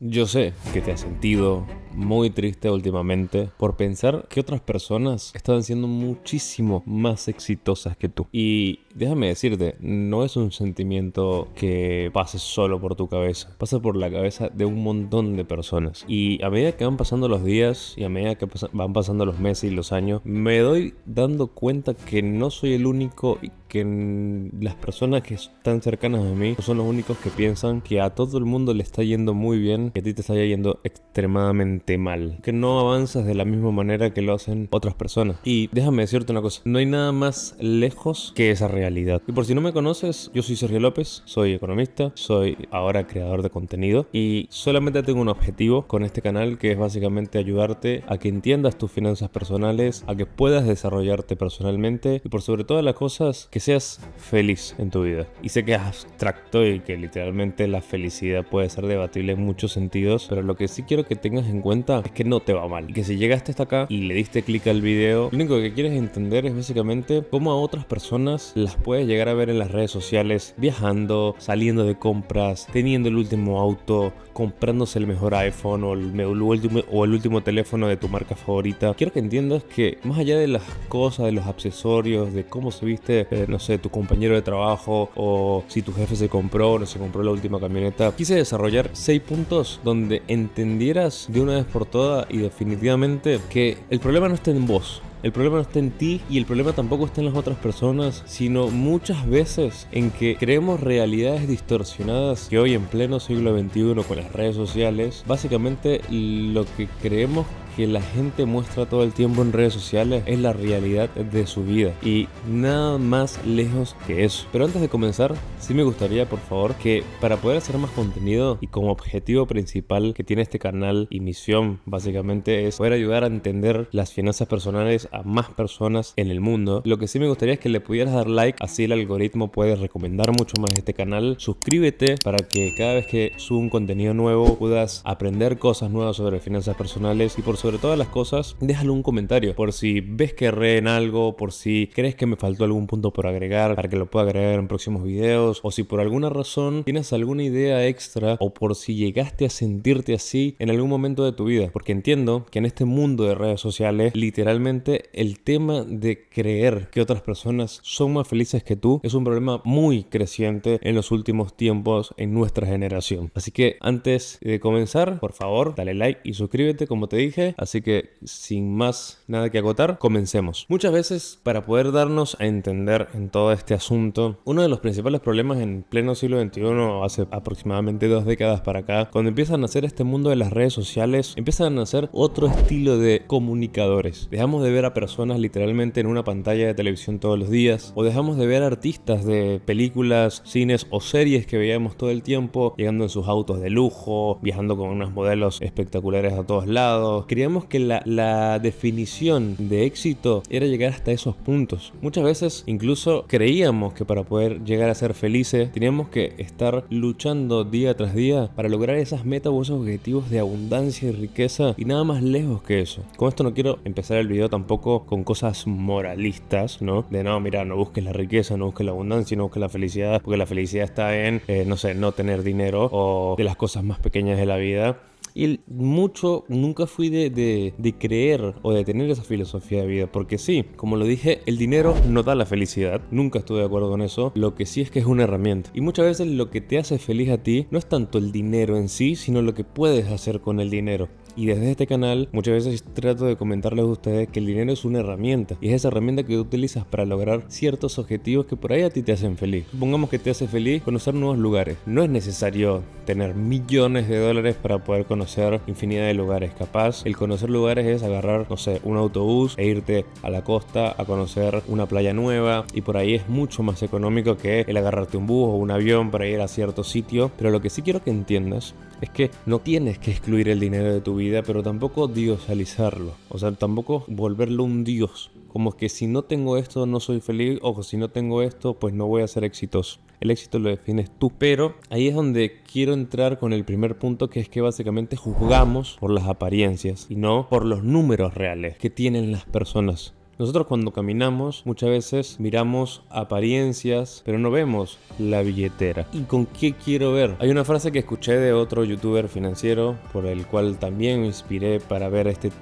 Yo sé que te has sentido muy triste últimamente por pensar que otras personas estaban siendo muchísimo más exitosas que tú. Y déjame decirte, no es un sentimiento que pase solo por tu cabeza, pasa por la cabeza de un montón de personas. Y a medida que van pasando los días y a medida que van pasando los meses y los años, me doy dando cuenta que no soy el único y que las personas que están cercanas a mí no son los únicos que piensan que a todo el mundo le está yendo muy bien, que a ti te está yendo extremadamente mal, que no avanzas de la misma manera que lo hacen otras personas. Y déjame decirte una cosa, no hay nada más lejos que esa realidad. Y por si no me conoces, yo soy Sergio López, soy economista, soy ahora creador de contenido y solamente tengo un objetivo con este canal, que es básicamente ayudarte a que entiendas tus finanzas personales, a que puedas desarrollarte personalmente y por sobre todas las cosas que seas feliz en tu vida. Y sé que es abstracto y que literalmente la felicidad puede ser debatible en muchos sentidos, pero lo que sí quiero que tengas en cuenta es que no te va mal. Y que si llegaste hasta acá y le diste clic al video, lo único que quieres entender es básicamente cómo a otras personas las puedes llegar a ver en las redes sociales, viajando, saliendo de compras, teniendo el último auto, comprándose el mejor iPhone o el último teléfono de tu marca favorita. Quiero que entiendas que más allá de las cosas, de los accesorios, de cómo se viste, no sé, tu compañero de trabajo o si tu jefe se compró o no se compró la última camioneta, quise desarrollar 6 puntos donde entendieras de una vez por todas y definitivamente que el problema no está en vos. El problema no está en ti y el problema tampoco está en las otras personas, sino muchas veces en que creemos realidades distorsionadas que hoy en pleno siglo XXI con las redes sociales, básicamente lo que creemos que la gente muestra todo el tiempo en redes sociales es la realidad de su vida y nada más lejos que eso. Pero antes de comenzar, sí me gustaría, por favor, que para poder hacer más contenido y como objetivo principal que tiene este canal y misión básicamente es poder ayudar a entender las finanzas personales a más personas en el mundo, lo que sí me gustaría es que le pudieras dar like, así el algoritmo puede recomendar mucho más este canal. Suscríbete para que cada vez que suba un contenido nuevo puedas aprender cosas nuevas sobre finanzas personales y por sobre todas las cosas, déjalo un comentario por si ves que erré en algo, por si crees que me faltó algún punto por agregar para que lo pueda agregar en próximos videos, o si por alguna razón tienes alguna idea extra o por si llegaste a sentirte así en algún momento de tu vida, porque entiendo que en este mundo de redes sociales literalmente el tema de creer que otras personas son más felices que tú es un problema muy creciente en los últimos tiempos en nuestra generación. Así que antes de comenzar, por favor, dale like y suscríbete como te dije. Así que sin más nada que acotar, comencemos. Muchas veces para poder darnos a entender en todo este asunto, uno de los principales problemas en pleno siglo XXI, hace aproximadamente 2 décadas para acá, cuando empiezan a nacer este mundo de las redes sociales, empiezan a nacer otro estilo de comunicadores. Dejamos de ver a personas literalmente en una pantalla de televisión todos los días, o dejamos de ver artistas de películas, cines o series que veíamos todo el tiempo, llegando en sus autos de lujo, viajando con unos modelos espectaculares a todos lados. Creíamos que la definición de éxito era llegar hasta esos puntos. Muchas veces incluso creíamos que para poder llegar a ser felices teníamos que estar luchando día tras día para lograr esas metas o esos objetivos de abundancia y riqueza, y nada más lejos que eso. Con esto no quiero empezar el video tampoco con cosas moralistas, ¿no? De no, mira, no busques la riqueza, no busques la abundancia, no busques la felicidad, porque la felicidad está en, no sé, no tener dinero o de las cosas más pequeñas de la vida. Y nunca fui de creer o de tener esa filosofía de vida, porque sí, como lo dije, el dinero no da la felicidad, nunca estuve de acuerdo con eso. Lo que sí es que es una herramienta, y muchas veces lo que te hace feliz a ti no es tanto el dinero en sí, sino lo que puedes hacer con el dinero. Y desde este canal muchas veces trato de comentarles a ustedes que el dinero es una herramienta, y es esa herramienta que tú utilizas para lograr ciertos objetivos que por ahí a ti te hacen feliz. Supongamos que te hace feliz conocer nuevos lugares. No es necesario tener millones de dólares para poder conocer infinidad de lugares. Capaz el conocer lugares es agarrar, no sé, un autobús e irte a la costa a conocer una playa nueva, y por ahí es mucho más económico que el agarrarte un bus o un avión para ir a cierto sitio. Pero lo que sí quiero que entiendas es que no tienes que excluir el dinero de tu vida, pero tampoco diosalizarlo. O sea, tampoco volverlo un dios. Como que si no tengo esto no soy feliz, o si no tengo esto pues no voy a ser exitoso. El éxito lo defines tú. Pero ahí es donde quiero entrar con el primer punto, que es que básicamente juzgamos por las apariencias y no por los números reales que tienen las personas. Nosotros cuando caminamos muchas veces miramos apariencias, pero no vemos la billetera. ¿Y con qué quiero ver? Hay una frase que escuché de otro youtuber financiero por el cual también me inspiré para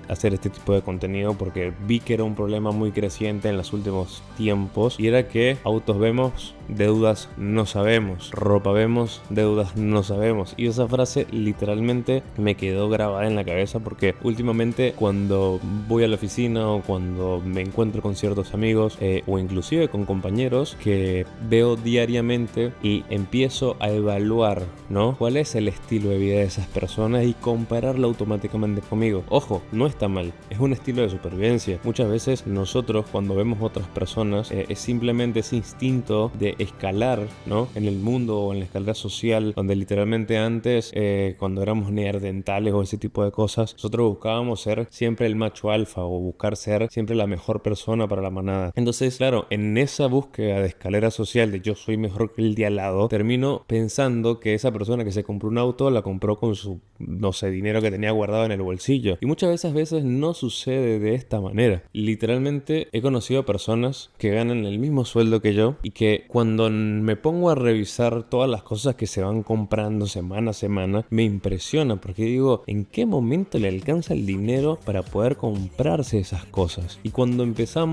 hacer este tipo de contenido, porque vi que era un problema muy creciente en los últimos tiempos, y era que autos vemos, deudas no sabemos, ropa vemos, deudas no sabemos. Y esa frase literalmente me quedó grabada en la cabeza, porque últimamente cuando voy a la oficina o cuando me encuentro con ciertos amigos o inclusive con compañeros que veo diariamente, y empiezo a evaluar, ¿no?, cuál es el estilo de vida de esas personas y compararlo automáticamente conmigo. Ojo, no está mal, es un estilo de supervivencia. Muchas veces nosotros cuando vemos otras personas es simplemente ese instinto de escalar, ¿no?, en el mundo o en la escalera social, donde literalmente antes cuando éramos neandertales o ese tipo de cosas, nosotros buscábamos ser siempre el macho alfa o buscar ser siempre la mejor persona para la manada. Entonces, claro, en esa búsqueda de escalera social de yo soy mejor que el de al lado, termino pensando que esa persona que se compró un auto la compró con su, no sé, dinero que tenía guardado en el bolsillo. Y muchas veces no sucede de esta manera. Literalmente he conocido personas que ganan el mismo sueldo que yo y que cuando me pongo a revisar todas las cosas que se van comprando semana a semana, me impresiona, porque digo, ¿en qué momento le alcanza el dinero para poder comprarse esas cosas? Y cuando empiezo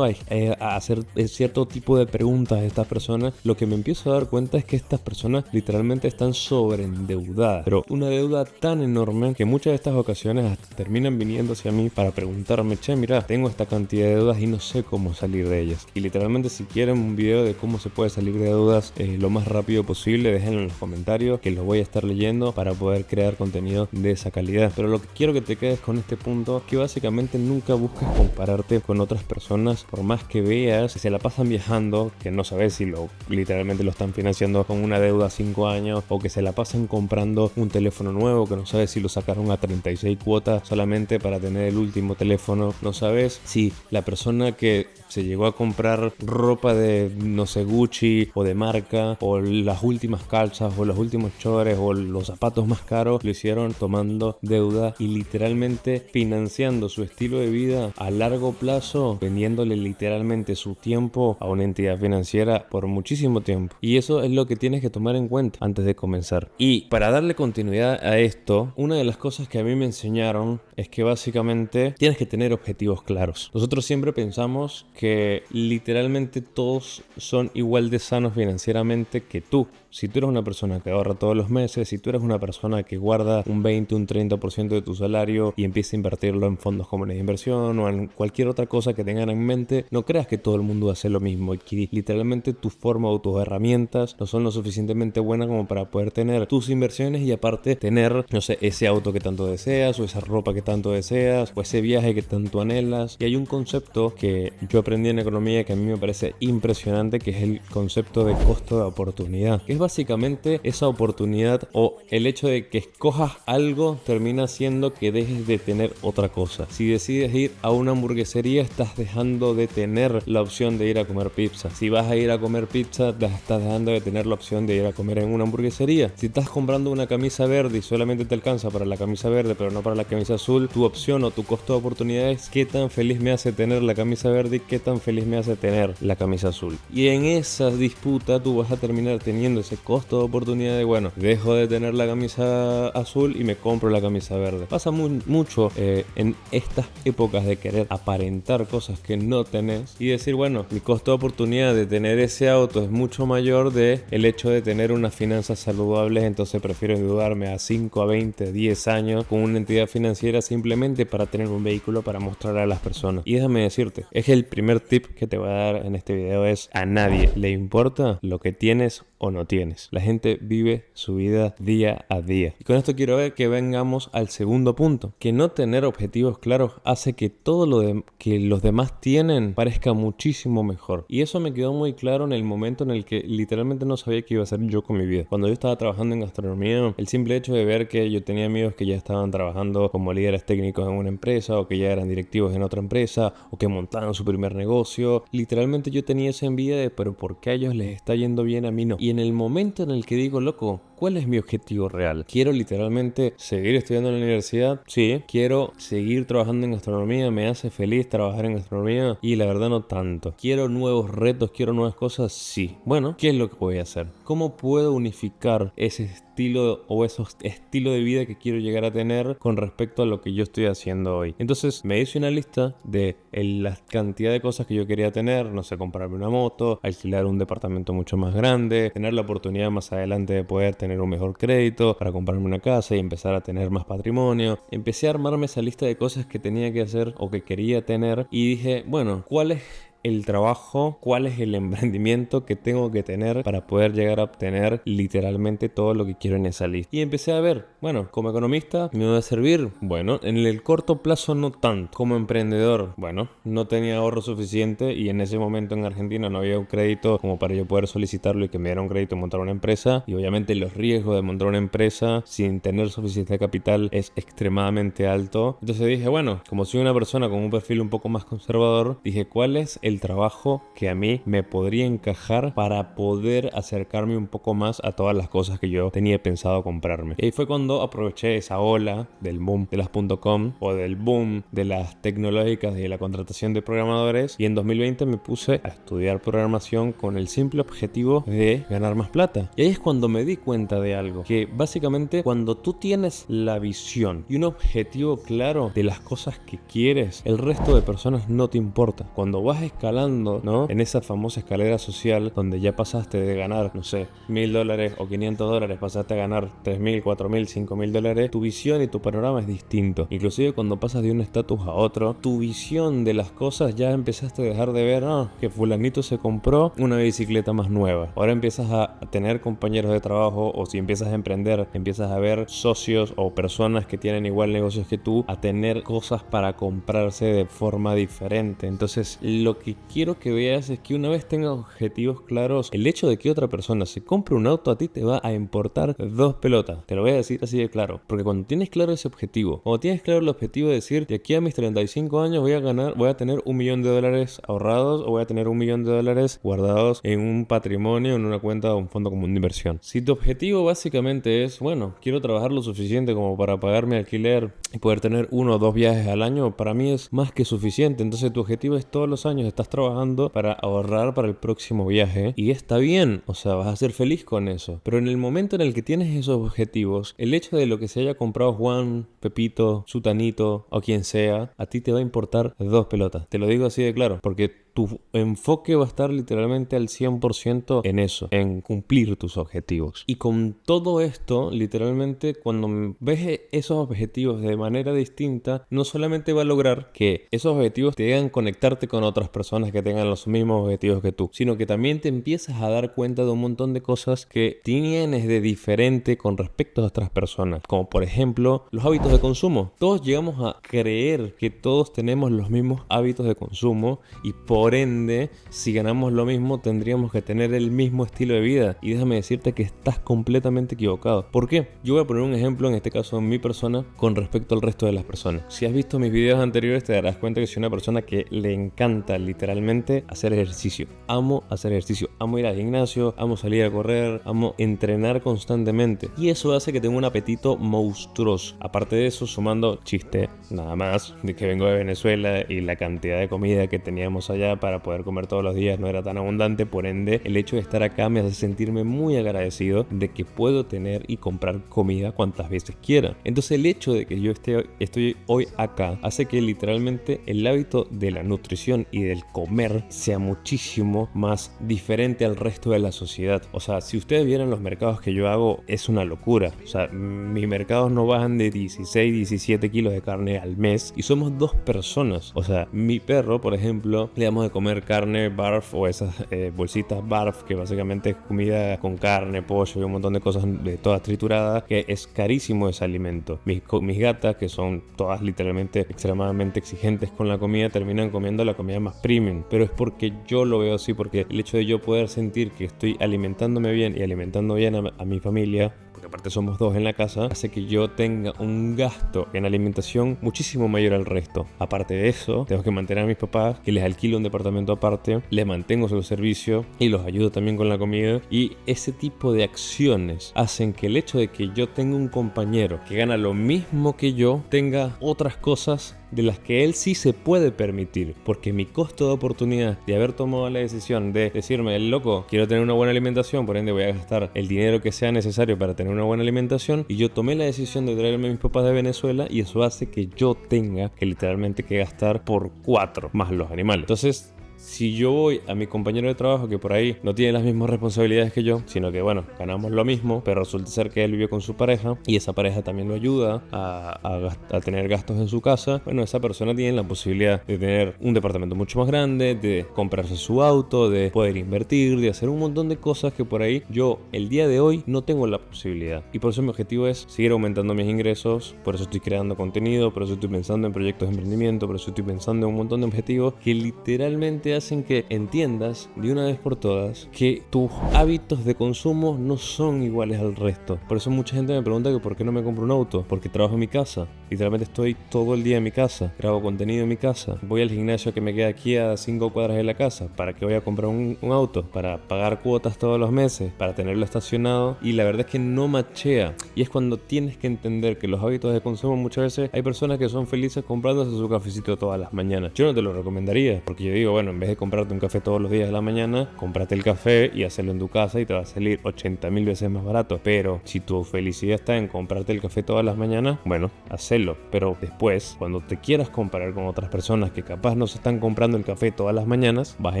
a hacer cierto tipo de preguntas a estas personas, lo que me empiezo a dar cuenta es que estas personas literalmente están sobreendeudadas, pero una deuda tan enorme que muchas de estas ocasiones hasta terminan viniendo hacia mí para preguntarme, che, mira, tengo esta cantidad de deudas y no sé cómo salir de ellas. Y literalmente, si quieren un video de cómo se puede salir de deudas lo más rápido posible, déjenlo en los comentarios, que los voy a estar leyendo para poder crear contenido de esa calidad. Pero lo que quiero que te quedes con este punto es que básicamente nunca busques compararte con otras personas, por más que veas que se la pasan viajando, que no sabes si literalmente lo están financiando con una deuda a 5 años, o que se la pasan comprando un teléfono nuevo que no sabes si lo sacaron a 36 cuotas solamente para tener el último teléfono. No sabes si la persona que se llegó a comprar ropa de, no sé, Gucci o de marca, o las últimas calzas o los últimos chores o los zapatos más caros, lo hicieron tomando deuda y literalmente financiando su estilo de vida a largo plazo, vendiéndole literalmente su tiempo a una entidad financiera por muchísimo tiempo. Y eso es lo que tienes que tomar en cuenta antes de comenzar. Y para darle continuidad a esto, una de las cosas que a mí me enseñaron es que básicamente tienes que tener objetivos claros. Nosotros siempre pensamos que literalmente todos son igual de sanos financieramente que tú. Si tú eres una persona que ahorra todos los meses, si tú eres una persona que guarda un 20, un 30% de tu salario y empieza a invertirlo en fondos comunes de inversión o en cualquier otra cosa que tengan en mente, no creas que todo el mundo hace lo mismo y que literalmente tu forma o tus herramientas no son lo suficientemente buenas como para poder tener tus inversiones y aparte tener, no sé, ese auto que tanto deseas, o esa ropa que tanto deseas, o ese viaje que tanto anhelas. Y hay un concepto que yo aprendí en economía que a mí me parece impresionante, que es el concepto de costo de oportunidad, que es básicamente esa oportunidad, o el hecho de que escojas algo termina haciendo que dejes de tener otra cosa. Si decides ir a una hamburguesería, estás dejando de tener la opción de ir a comer pizza. Si vas a ir a comer pizza, estás dejando de tener la opción de ir a comer en una hamburguesería. Si estás comprando una camisa verde y solamente te alcanza para la camisa verde pero no para la camisa azul, tu opción o tu costo de oportunidad es qué tan feliz me hace tener la camisa verde y qué tan feliz me hace tener la camisa azul. Y en esa disputa tú vas a terminar teniendo ese costo de oportunidad de, bueno, dejo de tener la camisa azul y me compro la camisa verde. Pasa mucho en estas épocas de querer aparentar cosas que no tenés y decir, bueno, mi costo de oportunidad de tener ese auto es mucho mayor de el hecho de tener unas finanzas saludables, entonces prefiero endeudarme a 5, a 20, 10 años con una entidad financiera simplemente para tener un vehículo para mostrar a las personas. Y déjame decirte, es que el primer tip que te voy a dar en este video es: a nadie le importa lo que tienes o no tienes. La gente vive su vida día a día. Y con esto quiero ver que vengamos al segundo punto, que no tener objetivos claros hace que todo lo que los demás tienen parezca muchísimo mejor. Y eso me quedó muy claro en el momento en el que literalmente no sabía qué iba a hacer yo con mi vida. Cuando yo estaba trabajando en gastronomía, el simple hecho de ver que yo tenía amigos que ya estaban trabajando como líderes técnicos en una empresa, o que ya eran directivos en otra empresa, o que montaban su primer negocio, literalmente yo tenía esa envidia de, pero ¿por qué a ellos les está yendo bien, a mí no? Y en el momento en el que digo, loco, ¿cuál es mi objetivo real? ¿Quiero literalmente seguir estudiando en la universidad? Sí. ¿Quiero seguir trabajando en gastronomía? ¿Me hace feliz trabajar en gastronomía? Y la verdad no tanto. ¿Quiero nuevos retos? ¿Quiero nuevas cosas? Sí. Bueno, ¿qué es lo que voy a hacer? ¿Cómo puedo unificar ese estilo o esos estilo de vida que quiero llegar a tener con respecto a lo que yo estoy haciendo hoy? Entonces me hice una lista de la cantidad de cosas que yo quería tener, no sé, comprarme una moto, alquilar un departamento mucho más grande, tener la oportunidad más adelante de poder tener un mejor crédito para comprarme una casa y empezar a tener más patrimonio. Empecé a armarme esa lista de cosas que tenía que hacer o que quería tener y dije, bueno, ¿cuál es el trabajo, cuál es el emprendimiento que tengo que tener para poder llegar a obtener literalmente todo lo que quiero en esa lista? Y empecé a ver, bueno, como economista me va a servir, bueno, en el corto plazo no tanto. Como emprendedor, bueno, no tenía ahorro suficiente y en ese momento en Argentina no había un crédito como para yo poder solicitarlo y que me diera un crédito y montar una empresa. Y obviamente los riesgos de montar una empresa sin tener suficiente capital es extremadamente alto. Entonces dije, bueno, como soy una persona con un perfil un poco más conservador, dije, ¿cuál es el trabajo que a mí me podría encajar para poder acercarme un poco más a todas las cosas que yo tenía pensado comprarme? Y ahí fue cuando aproveché esa ola del boom de las .com o del boom de las tecnológicas y de la contratación de programadores, y en 2020 me puse a estudiar programación con el simple objetivo de ganar más plata. Y ahí es cuando me di cuenta de algo, que básicamente cuando tú tienes la visión y un objetivo claro de las cosas que quieres, el resto de personas no te importa. Cuando vas escalando, ¿no?, en esa famosa escalera social donde ya pasaste de ganar, no sé, $1,000 o $500, pasaste a ganar $3,000, $4,000, $5,000, tu visión y tu panorama es distinto. Inclusive cuando pasas de un estatus a otro, tu visión de las cosas ya empezaste a dejar de ver, que fulanito se compró una bicicleta más nueva. Ahora empiezas a tener compañeros de trabajo, o si empiezas a emprender, empiezas a ver socios o personas que tienen igual negocios que tú, a tener cosas para comprarse de forma diferente. Entonces, lo que quiero que veas es que una vez tengas objetivos claros, el hecho de que otra persona se compre un auto a ti te va a importar dos pelotas. Te lo voy a decir así de claro. Porque cuando tienes claro ese objetivo, cuando tienes claro el objetivo de decir, de aquí a mis 35 años voy a tener $1,000,000 ahorrados, o voy a tener $1,000,000 guardados en un patrimonio, en una cuenta o un fondo común de inversión. Si tu objetivo básicamente es, bueno, quiero trabajar lo suficiente como para pagar mi alquiler y poder tener 1 o 2 viajes al año, para mí es más que suficiente. Entonces tu objetivo es todos los años estás trabajando para ahorrar para el próximo viaje, y está bien, o sea, vas a ser feliz con eso. Pero en el momento en el que tienes esos objetivos, el hecho de lo que se haya comprado Juan, Pepito, Sutanito o quien sea, a ti te va a importar dos pelotas. Te lo digo así de claro, porque tu enfoque va a estar literalmente al 100% en eso, en cumplir tus objetivos. Y con todo esto, literalmente, cuando ves esos objetivos de manera distinta, no solamente va a lograr que esos objetivos te hagan conectarte con otras personas que tengan los mismos objetivos que tú, sino que también te empiezas a dar cuenta de un montón de cosas que tienes de diferente con respecto a otras personas, como por ejemplo los hábitos de consumo. Todos llegamos a creer que todos tenemos los mismos hábitos de consumo, y por ende, si ganamos lo mismo, tendríamos que tener el mismo estilo de vida. Y déjame decirte que estás completamente equivocado. ¿Por qué? Yo voy a poner un ejemplo, en este caso en mi persona, con respecto al resto de las personas. Si has visto mis videos anteriores, te darás cuenta que soy una persona que le encanta literalmente hacer ejercicio. Amo hacer ejercicio, amo ir al gimnasio, amo salir a correr, amo entrenar constantemente. Y eso hace que tenga un apetito monstruoso. Aparte de eso, sumando chiste, nada más, de que vengo de Venezuela y la cantidad de comida que teníamos allá para poder comer todos los días no era tan abundante. Por ende, el hecho de estar acá me hace sentirme muy agradecido de que puedo tener y comprar comida cuantas veces quiera. Entonces el hecho de que yo estoy hoy acá hace que literalmente el hábito de la nutrición y del comer sea muchísimo más diferente al resto de la sociedad. O sea, si ustedes vieran los mercados que yo hago, es una locura. O sea, mis mercados no bajan de 16, 17 kilos de carne al mes, y somos 2 personas. O sea, mi perro, por ejemplo, le damos de comer carne barf, o esas bolsitas barf, que básicamente es comida con carne, pollo y un montón de cosas de todas trituradas, que es carísimo ese alimento. Mis gatas, que son todas literalmente extremadamente exigentes con la comida, terminan comiendo la comida más premium, pero es porque yo lo veo así, porque el hecho de yo poder sentir que estoy alimentándome bien y alimentando bien a mi familia, porque aparte somos dos en la casa, hace que yo tenga un gasto en alimentación muchísimo mayor al resto. Aparte de eso, tengo que mantener a mis papás, que les alquilo un departamento aparte, les mantengo su servicio y los ayudo también con la comida. Y ese tipo de acciones hacen que el hecho de que yo tenga un compañero que gana lo mismo que yo, tenga otras cosas de las que él sí se puede permitir, porque mi costo de oportunidad de haber tomado la decisión de decirme, el loco, quiero tener una buena alimentación, por ende voy a gastar el dinero que sea necesario para tener una buena alimentación, y yo tomé la decisión de traerme a mis papás de Venezuela, y eso hace que yo tenga que literalmente que gastar por 4 más los animales. Entonces, si yo voy a mi compañero de trabajo que por ahí no tiene las mismas responsabilidades que yo, sino que bueno, ganamos lo mismo, pero resulta ser que él vive con su pareja y esa pareja también lo ayuda a tener gastos en su casa, bueno, esa persona tiene la posibilidad de tener un departamento mucho más grande, de comprarse su auto, de poder invertir, de hacer un montón de cosas que por ahí yo el día de hoy no tengo la posibilidad. Y por eso mi objetivo es seguir aumentando mis ingresos, por eso estoy creando contenido, por eso estoy pensando en proyectos de emprendimiento, por eso estoy pensando en un montón de objetivos que literalmente hacen que entiendas de una vez por todas que tus hábitos de consumo no son iguales al resto. Por eso mucha gente me pregunta que por qué no me compro un auto, porque trabajo en mi casa. Literalmente estoy todo el día en mi casa, grabo contenido en mi casa, voy al gimnasio que me queda aquí a 5 cuadras de la casa. ¿Para qué voy a comprar un auto? Para pagar cuotas todos los meses, para tenerlo estacionado, y la verdad es que no machea. Y es cuando tienes que entender que los hábitos de consumo, muchas veces hay personas que son felices comprándose su cafecito todas las mañanas. Yo no te lo recomendaría, porque yo digo, bueno, en vez de comprarte un café todos los días de la mañana, cómprate el café y hacerlo en tu casa y te va a salir 80.000 veces más barato. Pero si tu felicidad está en comprarte el café todas las mañanas, bueno, hacelo. Pero después, cuando te quieras comparar con otras personas que capaz no se están comprando el café todas las mañanas, vas a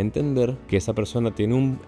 entender que esa persona tiene un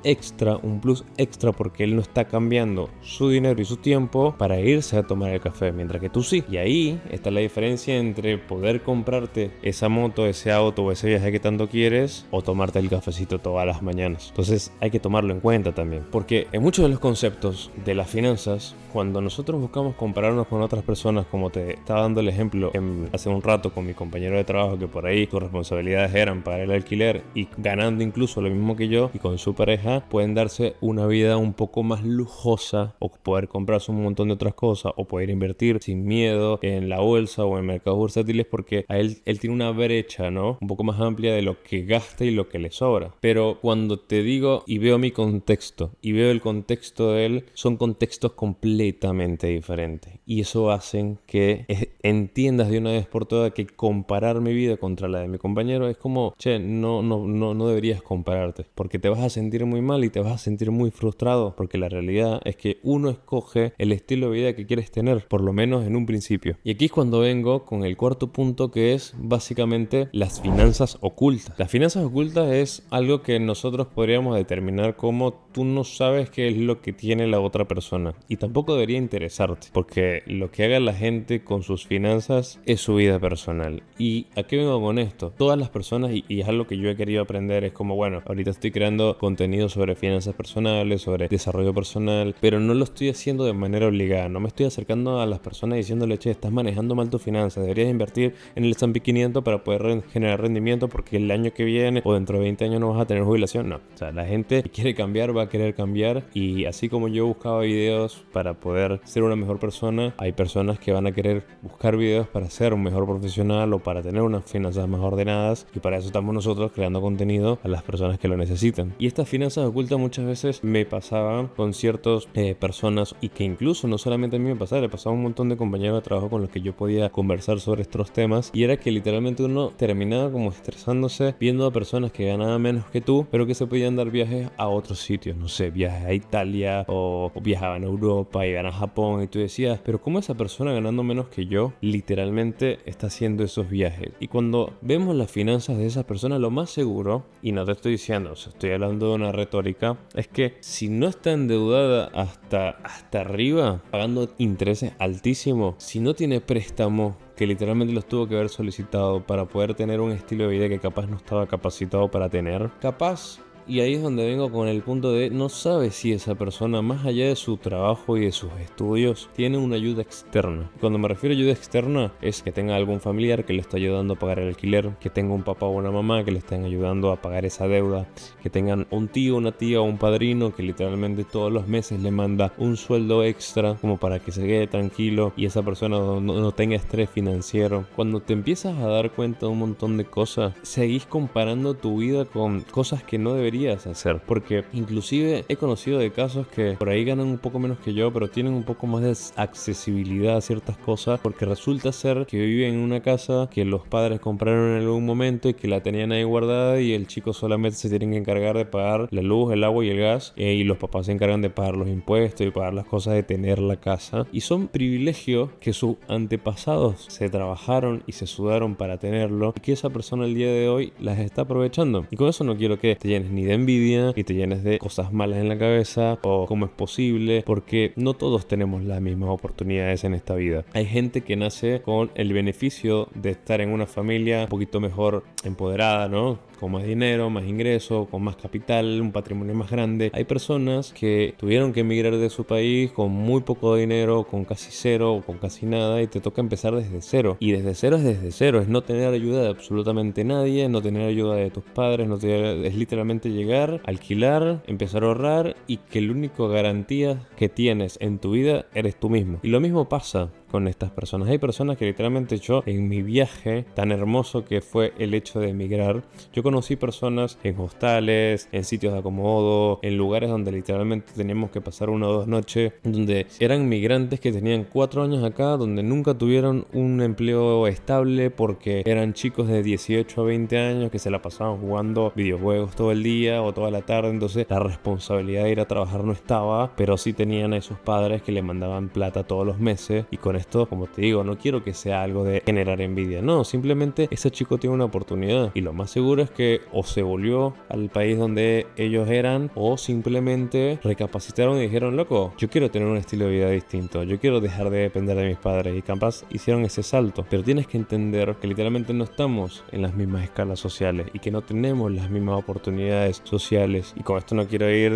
plus extra, porque él no está cambiando su dinero y su tiempo para irse a tomar el café, mientras que tú sí. Y ahí está la diferencia entre poder comprarte esa moto, ese auto o ese viaje que tanto quieres, o tomarte el cafecito todas las mañanas. Entonces hay que tomarlo en cuenta también, porque en muchos de los conceptos de las finanzas, cuando nosotros buscamos compararnos con otras personas, como te estaba dando el ejemplo hace un rato con mi compañero de trabajo, que por ahí sus responsabilidades eran pagar el alquiler y ganando incluso lo mismo que yo, y con su pareja pueden darse una vida un poco más lujosa, o poder comprarse un montón de otras cosas, o poder invertir sin miedo en la bolsa o en mercados bursátiles, porque a él tiene una brecha, ¿no?, un poco más amplia de lo que gasta y lo que le sobra. Pero cuando te digo y veo mi contexto y veo el contexto de él, son contextos completamente diferentes, y eso hace que entiendas de una vez por todas que comparar mi vida contra la de mi compañero es como, che, no deberías compararte, porque te vas a sentir muy mal y te vas a sentir muy frustrado, porque la realidad es que uno escoge el estilo de vida que quieres tener, por lo menos en un principio. Y aquí es cuando vengo con el cuarto punto, que es básicamente las finanzas ocultas. Las finanzas ocultas es algo que nosotros podríamos determinar como tú no sabes qué es lo que tiene la otra persona, y tampoco debería interesarte, porque lo que haga la gente con sus finanzas es su vida personal. ¿Y a qué vengo con esto? Todas las personas, y es algo que yo he querido aprender, es como, bueno, ahorita estoy creando contenido sobre finanzas personales, sobre desarrollo personal, pero no lo estoy haciendo de manera obligada. No me estoy acercando a las personas diciéndole, che, estás manejando mal tus finanzas, deberías invertir en el S&P 500 para poder generar rendimiento, porque el año que viene o dentro de 20 años no vas a tener jubilación. No, o sea, la gente que quiere cambiar va a querer cambiar, y así como yo buscaba videos para poder ser una mejor persona, hay personas que van a querer buscar videos para ser un mejor profesional o para tener unas finanzas más ordenadas, y para eso estamos nosotros creando contenido a las personas que lo necesitan. Y estas finanzas ocultas muchas veces me pasaban con ciertas personas, y que incluso no solamente a mí me pasaba, le pasaba a un montón de compañeros de trabajo con los que yo podía conversar sobre estos temas, y era que literalmente uno terminaba como estresándose viendo a personas que ganaban menos que tú, pero que se podían dar viajes a otros sitios, no sé, viajes a Italia, o viajaban a Europa, iban a Japón, y tú decías, pero ¿cómo esa persona ganando menos que yo literalmente está haciendo esos viajes? Y cuando vemos las finanzas de esas personas, lo más seguro, y no te estoy diciendo, o sea, estoy hablando de una retórica, es que si no está endeudada hasta arriba, pagando intereses altísimos, si no tiene préstamos que literalmente los tuvo que haber solicitado para poder tener un estilo de vida que capaz no estaba capacitado para tener, capaz Y ahí es donde vengo con el punto de no sabes si esa persona, más allá de su trabajo y de sus estudios, tiene una ayuda externa. Cuando me refiero a ayuda externa es que tenga algún familiar que le está ayudando a pagar el alquiler, que tenga un papá o una mamá que le estén ayudando a pagar esa deuda, que tengan un tío, una tía o un padrino que literalmente todos los meses le manda un sueldo extra como para que se quede tranquilo y esa persona no tenga estrés financiero. Cuando te empiezas a dar cuenta de un montón de cosas, seguís comparando tu vida con cosas que no deberías hacer, porque inclusive he conocido de casos que por ahí ganan un poco menos que yo, pero tienen un poco más de accesibilidad a ciertas cosas, porque resulta ser que viven en una casa que los padres compraron en algún momento y que la tenían ahí guardada y el chico solamente se tiene que encargar de pagar la luz, el agua y el gas, y los papás se encargan de pagar los impuestos y pagar las cosas de tener la casa, y son privilegios que sus antepasados se trabajaron y se sudaron para tenerlo y que esa persona el día de hoy las está aprovechando. Y con eso no quiero que te llenes ni de envidia y te llenes de cosas malas en la cabeza o cómo es posible, porque no todos tenemos las mismas oportunidades en esta vida. Hay gente que nace con el beneficio de estar en una familia un poquito mejor empoderada, ¿no? Con más dinero, más ingreso, con más capital, un patrimonio más grande. Hay personas que tuvieron que emigrar de su país con muy poco dinero, con casi cero o con casi nada, y te toca empezar desde cero. Y desde cero es desde cero, es no tener ayuda de absolutamente nadie, no tener ayuda de tus padres, es literalmente llegar, alquilar, empezar a ahorrar y que la única garantía que tienes en tu vida eres tú mismo. Y lo mismo pasa con estas personas. Hay personas que literalmente yo, en mi viaje tan hermoso que fue el hecho de emigrar, yo conocí personas en hostales, en sitios de acomodo, en lugares donde literalmente teníamos que pasar 1 o 2 noches, donde eran migrantes que tenían 4 años acá, donde nunca tuvieron un empleo estable porque eran chicos de 18 a 20 años que se la pasaban jugando videojuegos todo el día o toda la tarde. Entonces la responsabilidad de ir a trabajar no estaba, pero sí tenían a esos padres que le mandaban plata todos los meses. Y con esto, como te digo, no quiero que sea algo de generar envidia, no, simplemente ese chico tiene una oportunidad y lo más seguro es que o se volvió al país donde ellos eran o simplemente recapacitaron y dijeron, loco, yo quiero tener un estilo de vida distinto, yo quiero dejar de depender de mis padres, y capaz hicieron ese salto. Pero tienes que entender que literalmente no estamos en las mismas escalas sociales y que no tenemos las mismas oportunidades sociales. Y con esto no quiero ir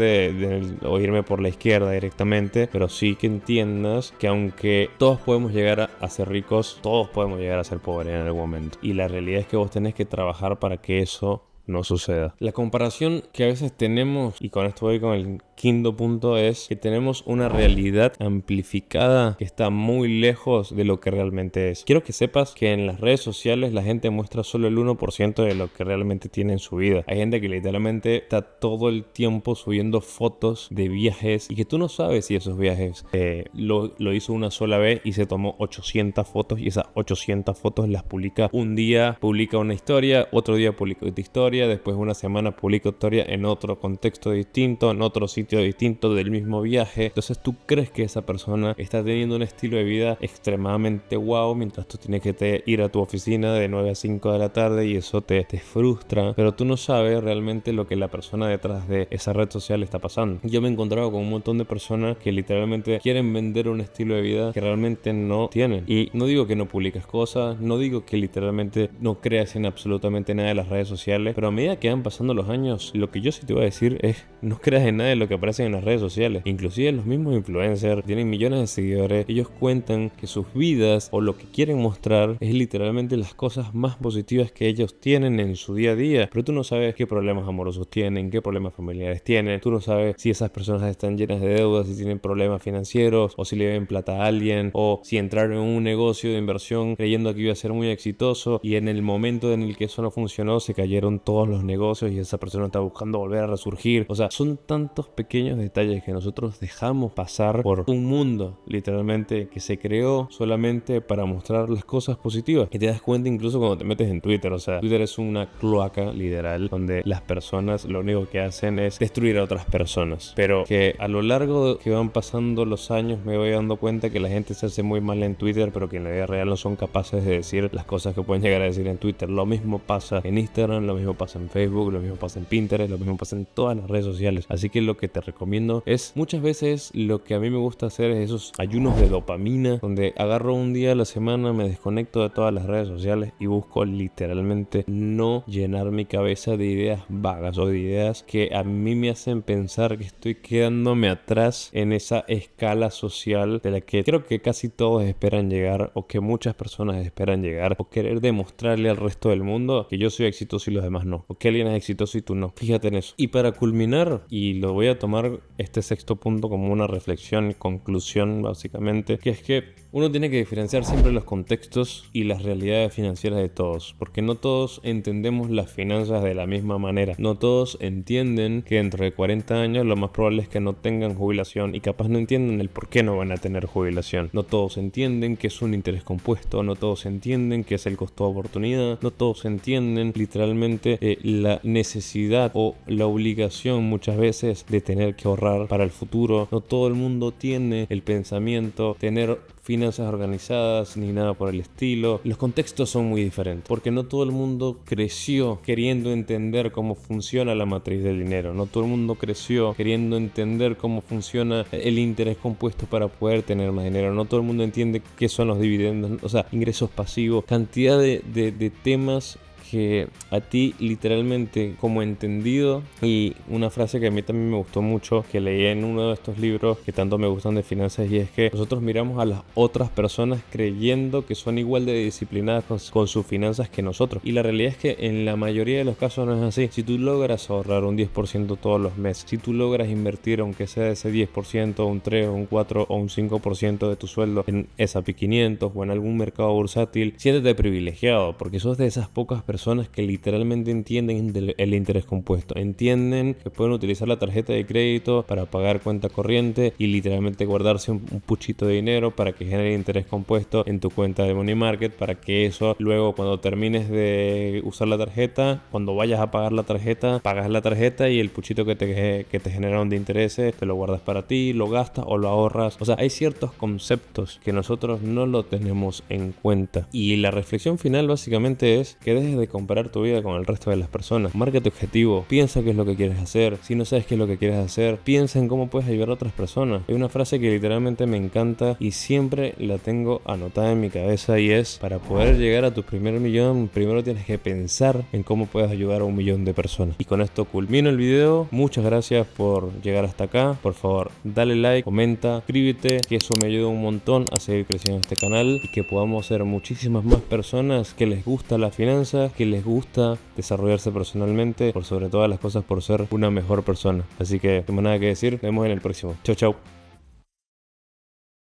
o irme por la izquierda directamente, pero sí que entiendas que aunque todos podemos llegar a ser ricos, todos podemos llegar a ser pobres en algún momento. Y la realidad es que vos tenés que trabajar para que eso no suceda. La comparación que a veces tenemos, y con esto voy con el quinto punto, es que tenemos una realidad amplificada que está muy lejos de lo que realmente es. Quiero que sepas que en las redes sociales la gente muestra solo el 1% de lo que realmente tiene en su vida. Hay gente que literalmente está todo el tiempo subiendo fotos de viajes y que tú no sabes si esos viajes lo hizo una sola vez y se tomó 800 fotos y esas 800 fotos las publica un día, publica una historia, otro día publica otra historia, después una semana publica historia en otro contexto distinto, en otro sitio distinto del mismo viaje. Entonces tú crees que esa persona está teniendo un estilo de vida extremadamente guau, mientras tú tienes que ir a tu oficina de 9 a 5 de la tarde y eso te frustra, pero tú no sabes realmente lo que la persona detrás de esa red social está pasando. Yo me he encontrado con un montón de personas que literalmente quieren vender un estilo de vida que realmente no tienen. Y no digo que no publiques cosas, no digo que literalmente no creas en absolutamente nada de las redes sociales, pero a medida que van pasando los años, lo que yo sí te voy a decir es no creas en nada de lo que aparece en las redes sociales. Inclusive los mismos influencers tienen millones de seguidores, ellos cuentan que sus vidas o lo que quieren mostrar es literalmente las cosas más positivas que ellos tienen en su día a día, pero tú no sabes qué problemas amorosos tienen, qué problemas familiares tienen, tú no sabes si esas personas están llenas de deudas, si tienen problemas financieros o si le deben plata a alguien, o si entraron en un negocio de inversión creyendo que iba a ser muy exitoso y en el momento en el que eso no funcionó se cayeron todos los negocios y esa persona está buscando volver a resurgir. O sea, son tantos pequeños detalles que nosotros dejamos pasar por un mundo literalmente que se creó solamente para mostrar las cosas positivas, y te das cuenta incluso cuando te metes en Twitter. O sea, Twitter es una cloaca literal donde las personas lo único que hacen es destruir a otras personas, pero que a lo largo que van pasando los años me voy dando cuenta que la gente se hace muy mal en Twitter, pero que en la vida real no son capaces de decir las cosas que pueden llegar a decir en Twitter. Lo mismo pasa en Instagram, lo mismo pasa pasa en Facebook, lo mismo pasa en Pinterest, lo mismo pasa en todas las redes sociales. Así que lo que te recomiendo es, muchas veces lo que a mí me gusta hacer es esos ayunos de dopamina, donde agarro un día a la semana, me desconecto de todas las redes sociales y busco literalmente no llenar mi cabeza de ideas vagas o de ideas que a mí me hacen pensar que estoy quedándome atrás en esa escala social de la que creo que casi todos esperan llegar, o que muchas personas esperan llegar, o querer demostrarle al resto del mundo que yo soy exitoso y los demás no, o que alguien es exitoso y tú no. Fíjate en eso. Y para culminar, y lo voy a tomar este sexto punto como una reflexión y conclusión básicamente, que es que uno tiene que diferenciar siempre los contextos y las realidades financieras de todos, porque no todos entendemos las finanzas de la misma manera. No todos entienden que dentro de 40 años lo más probable es que no tengan jubilación, y capaz no entienden el por qué no van a tener jubilación. No todos entienden que es un interés compuesto, no todos entienden que es el costo de oportunidad, no todos entienden literalmente la necesidad o la obligación muchas veces de tener que ahorrar para el futuro. No todo el mundo tiene el pensamiento, tener finanzas organizadas ni nada por el estilo. Los contextos son muy diferentes, porque no todo el mundo creció queriendo entender cómo funciona la matriz del dinero. No todo el mundo creció queriendo entender cómo funciona el interés compuesto para poder tener más dinero. No todo el mundo entiende qué son los dividendos, o sea, ingresos pasivos, cantidad de temas que a ti literalmente como entendido. Y una frase que a mí también me gustó mucho, que leí en uno de estos libros que tanto me gustan de finanzas, y es que nosotros miramos a las otras personas creyendo que son igual de disciplinadas con sus finanzas que nosotros, y la realidad es que en la mayoría de los casos no es así. Si tú logras ahorrar un 10% todos los meses, si tú logras invertir aunque sea ese 10%, un 3, un 4 o un 5% de tu sueldo en S&P 500 o en algún mercado bursátil, siéntete privilegiado, porque sos de esas pocas personas que literalmente entienden el interés compuesto, entienden que pueden utilizar la tarjeta de crédito para pagar cuenta corriente y literalmente guardarse un puchito de dinero para que genere interés compuesto en tu cuenta de Money Market, para que eso luego, cuando termines de usar la tarjeta, cuando vayas a pagar la tarjeta, pagas la tarjeta y el puchito que te generaron de intereses te lo guardas para ti, lo gastas o lo ahorras. O sea, hay ciertos conceptos que nosotros no lo tenemos en cuenta, y la reflexión final básicamente es que dejes de comparar tu vida con el resto de las personas. Marca tu objetivo, piensa qué es lo que quieres hacer. Si no sabes qué es lo que quieres hacer, piensa en cómo puedes ayudar a otras personas. Hay una frase que literalmente me encanta y siempre la tengo anotada en mi cabeza, y es: para poder llegar a tu primer millón, primero tienes que pensar en cómo puedes ayudar a 1 millón de personas. Y con esto culmino el video. Muchas gracias por llegar hasta acá. Por favor, dale like, comenta, suscríbete, que eso me ayuda un montón a seguir creciendo este canal y que podamos ser muchísimas más personas que les gusta la finanza, que les gusta desarrollarse personalmente, por sobre todas las cosas, por ser una mejor persona. Así que no tengo nada que decir. Nos vemos en el próximo. Chau, chau.